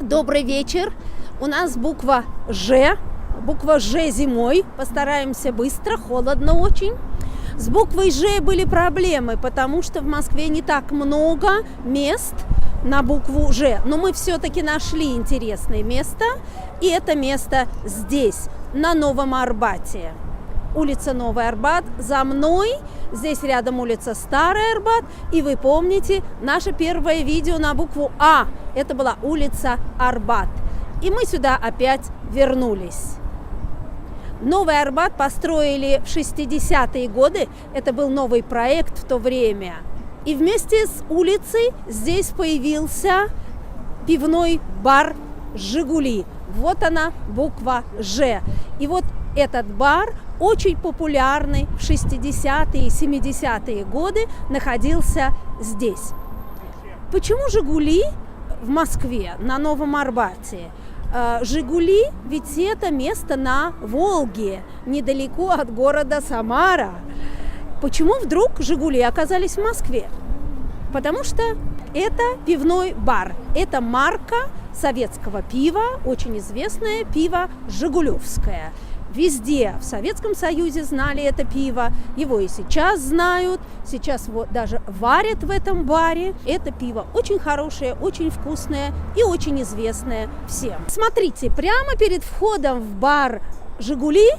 Добрый вечер. У нас буква Ж. Буква Ж зимой. Постараемся быстро, холодно очень. С буквой Ж были проблемы, потому что в Москве не так много мест на букву Ж. Но мы все-таки нашли интересное место. И это место здесь, на Новом Арбате. Улица Новый Арбат. За мной, здесь рядом улица Старый Арбат. И вы помните, наше первое видео на букву А. Это была улица Арбат. И мы сюда опять вернулись. Новый Арбат построили в 60-е годы. Это был новый проект в то время. И вместе с улицей здесь появился пивной бар «Жигули». Вот она, буква Ж. И вот этот бар, очень популярный в 60-е и 70-е годы, находился здесь. Почему «Жигули» в Москве, на Новом Арбате? «Жигули» ведь это место на Волге, недалеко от города Самара. Почему вдруг «Жигули» оказались в Москве? Потому что это пивной бар. Это марка советского пива, очень известное пиво «Жигулевское». Везде в Советском Союзе знали это пиво, его и сейчас знают, сейчас вот даже варят в этом баре. Это пиво очень хорошее, очень вкусное и очень известное всем. Смотрите, прямо перед входом в бар «Жигули»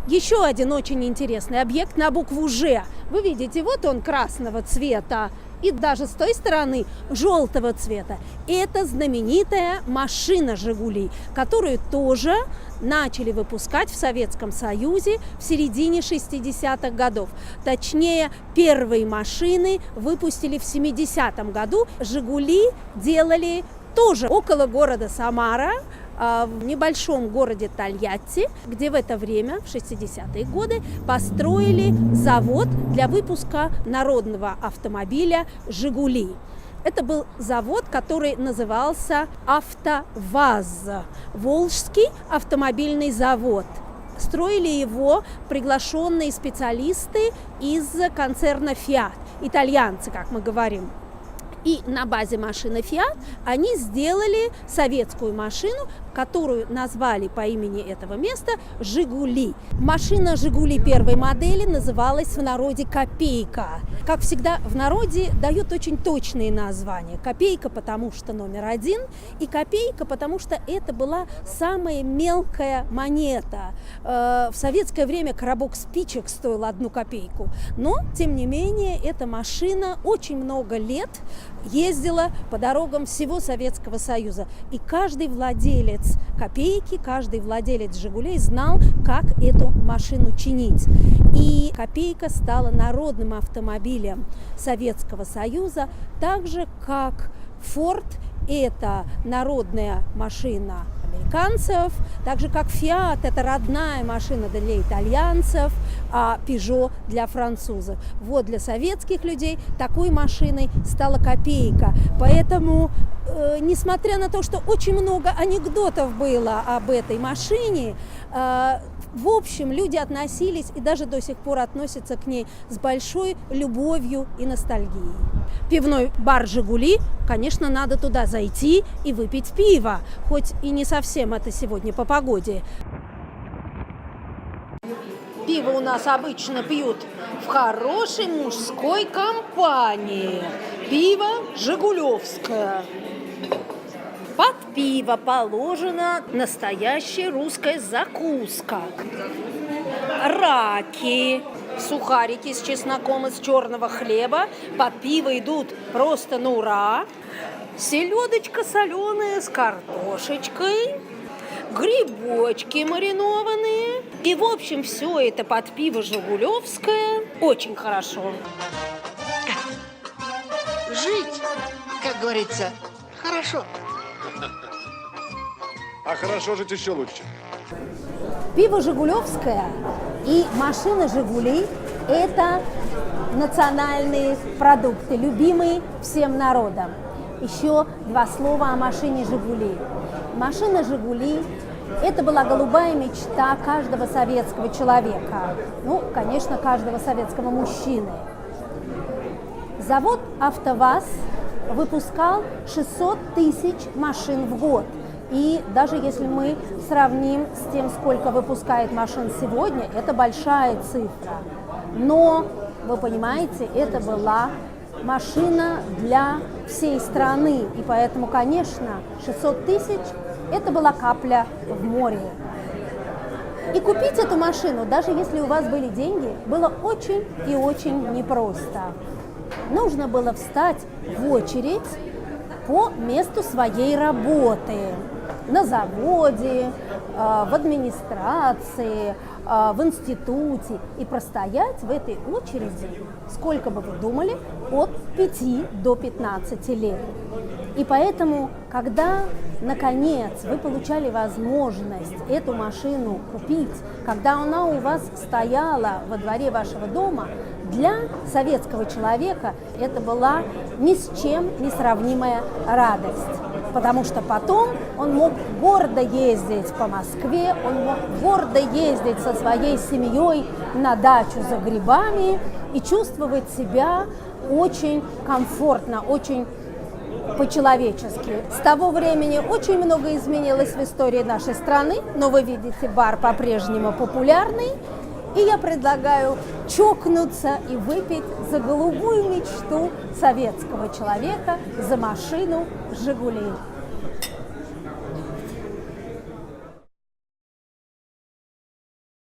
еще один очень интересный объект на букву Ж. Вы видите, вот он красного цвета. И даже с той стороны желтого цвета. Это знаменитая машина «Жигули», которую тоже начали выпускать в Советском Союзе в середине 60-х годов. Точнее, первые машины выпустили в 70-м году. «Жигули» делали тоже около города Самара, в небольшом городе Тольятти, где в это время, в 60-е годы, построили завод для выпуска народного автомобиля «Жигули». Это был завод, который назывался «АвтоВАЗ», Волжский автомобильный завод. Строили его приглашенные специалисты из концерна «Фиат», итальянцы, как мы говорим. И на базе машины «Фиат» они сделали советскую машину, которую назвали по имени этого места «Жигули». Машина «Жигули» первой модели называлась в народе «Копейка». Как всегда, в народе дают очень точные названия. «Копейка», потому что номер один, и «Копейка», потому что это была самая мелкая монета. В советское время коробок спичек стоил 1 копейку. Но, тем не менее, эта машина очень много лет ездила по дорогам всего Советского Союза. И каждый владелец «Копейки», каждый владелец «Жигулей» знал, как эту машину чинить. И «Копейка» стала народным автомобилем Советского Союза, так же, как «Форд» – это народная машина американцев, так же, как «Фиат» – это родная машина для итальянцев, а «Пежо» для французов. Вот для советских людей такой машиной стала «Копейка». Поэтому, несмотря на то, что очень много анекдотов было об этой машине, в общем, люди относились и даже до сих пор относятся к ней с большой любовью и ностальгией. Пивной бар «Жигули», конечно, надо туда зайти и выпить пиво, хоть и не совсем это сегодня по погоде. Пиво у нас обычно пьют в хорошей мужской компании. Пиво «Жигулевское». Под пиво положена настоящая русская закуска. Раки, сухарики с чесноком из черного хлеба. Под пиво идут просто на ура. Селедочка соленая с картошечкой. Грибочки маринованные. И, в общем, все это под пиво «Жигулевское» очень хорошо. Жить, как говорится, хорошо. А хорошо жить еще лучше. Пиво «Жигулевское» и машина «Жигули» – это национальные продукты, любимые всем народом. Еще 2 слова о машине «Жигули». Машина «Жигули» – это была голубая мечта каждого советского человека. Ну, конечно, каждого советского мужчины. Завод «АвтоВАЗ» выпускал 600 тысяч машин в год. И даже если мы сравним с тем, сколько выпускает машин сегодня, это большая цифра. Но, вы понимаете, это была машина для всей страны. И поэтому, конечно, 600 тысяч – это была капля в море. И купить эту машину, даже если у вас были деньги, было очень и очень непросто. Нужно было встать в очередь по месту своей работы. На заводе, в администрации, в институте. И простоять в этой очереди, сколько бы вы думали, от 5 до 15 лет. И поэтому, когда, наконец, вы получали возможность эту машину купить, когда она у вас стояла во дворе вашего дома, для советского человека это была ни с чем не сравнимая радость. Потому что потом он мог гордо ездить по Москве, он мог гордо ездить со своей семьей на дачу за грибами и чувствовать себя очень комфортно, очень по-человечески. С того времени очень много изменилось в истории нашей страны, но вы видите, бар по-прежнему популярный. И я предлагаю чокнуться и выпить за голубую мечту советского человека, за машину «Жигули».